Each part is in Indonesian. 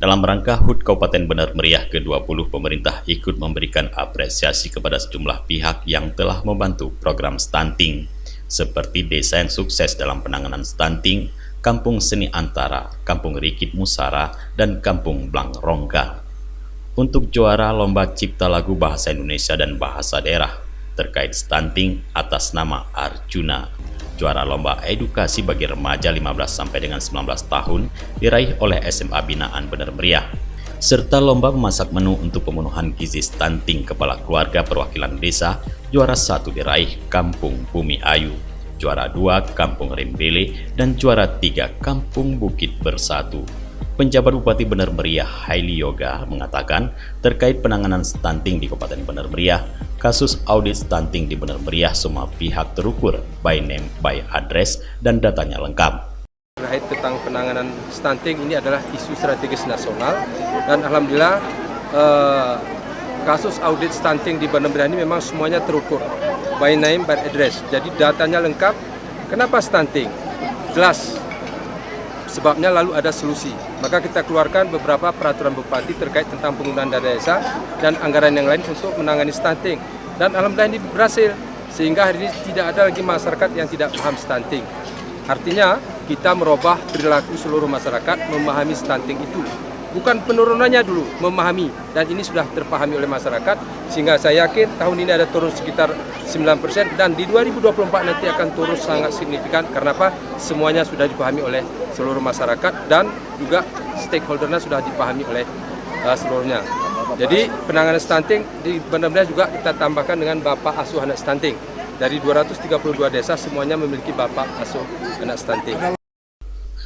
Dalam rangka HUT Kabupaten Benar Meriah ke-20, pemerintah ikut memberikan apresiasi kepada sejumlah pihak yang telah membantu program stunting, seperti desa yang sukses dalam penanganan stunting, Kampung Seni Antara, Kampung Rikit Musara, dan Kampung Blang Rongga. Untuk juara Lomba Cipta Lagu Bahasa Indonesia dan Bahasa Daerah terkait stunting atas nama Arjuna. Juara Lomba Edukasi bagi remaja 15 sampai dengan 19 tahun diraih oleh SMA Binaan Benar Meriah. Serta Lomba Memasak Menu untuk Pemenuhan Gizi Stunting Kepala Keluarga Perwakilan Desa, juara 1 diraih Kampung Bumi Ayu, juara 2 Kampung Rembele, dan juara 3 Kampung Bukit Bersatu. Penjabat Bupati Benar Meriah Haili Yoga mengatakan terkait penanganan stunting di Kabupaten Benar Meriah, kasus audit stunting di Benar Meriah semua pihak terukur by name, by address, dan datanya lengkap. Terkait tentang penanganan stunting ini adalah isu strategis nasional dan alhamdulillah kasus audit stunting di Benar Meriah ini memang semuanya terukur by name, by address. Jadi datanya lengkap. Kenapa stunting? Jelas. Sebabnya lalu ada solusi. Maka kita keluarkan beberapa peraturan bupati terkait tentang penggunaan dana desa dan anggaran yang lain untuk menangani stunting. Dan alhamdulillah ini berhasil, sehingga hari ini tidak ada lagi masyarakat yang tidak paham stunting. Artinya kita merubah perilaku seluruh masyarakat memahami stunting itu. Bukan penurunannya dulu, memahami. Dan ini sudah terpahami oleh masyarakat, sehingga saya yakin tahun ini ada turun sekitar 9% dan di 2024 nanti akan turun sangat signifikan. Karena apa? Semuanya sudah dipahami oleh seluruh masyarakat dan juga stakeholdernya sudah dipahami oleh seluruhnya. Jadi penanganan stunting di Benar Meriah juga kita tambahkan dengan Bapak Asuh Anak Stunting. Dari 232 desa semuanya memiliki Bapak Asuh Anak Stunting.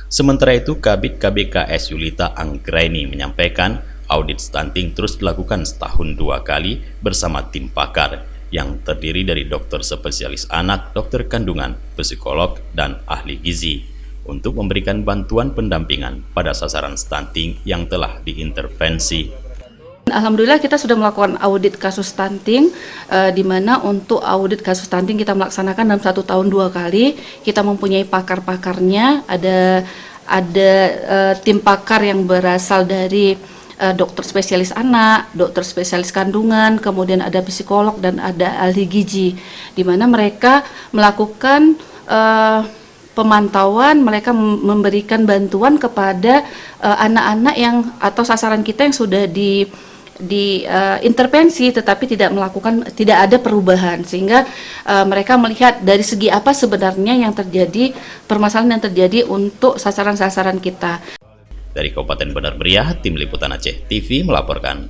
Sementara itu, Kabid KBKS Yulita Anggraini menyampaikan audit stunting terus dilakukan setahun 2 kali bersama tim pakar yang terdiri dari dokter spesialis anak, dokter kandungan, psikolog, dan ahli gizi untuk memberikan bantuan pendampingan pada sasaran stunting yang telah diintervensi. Alhamdulillah kita sudah melakukan audit kasus stunting, di mana untuk audit kasus stunting kita melaksanakan dalam 1 tahun 2 kali. Kita mempunyai pakar-pakarnya, ada tim pakar yang berasal dari dokter spesialis anak, dokter spesialis kandungan, kemudian ada psikolog dan ada ahli gizi, di mana mereka melakukan pemantauan, mereka memberikan bantuan kepada anak-anak yang atau sasaran kita yang sudah intervensi tetapi tidak ada perubahan, sehingga mereka melihat dari segi apa sebenarnya yang terjadi, permasalahan yang terjadi untuk sasaran-sasaran kita. Dari Kabupaten Benar Meriah, Tim Liputan Aceh TV melaporkan.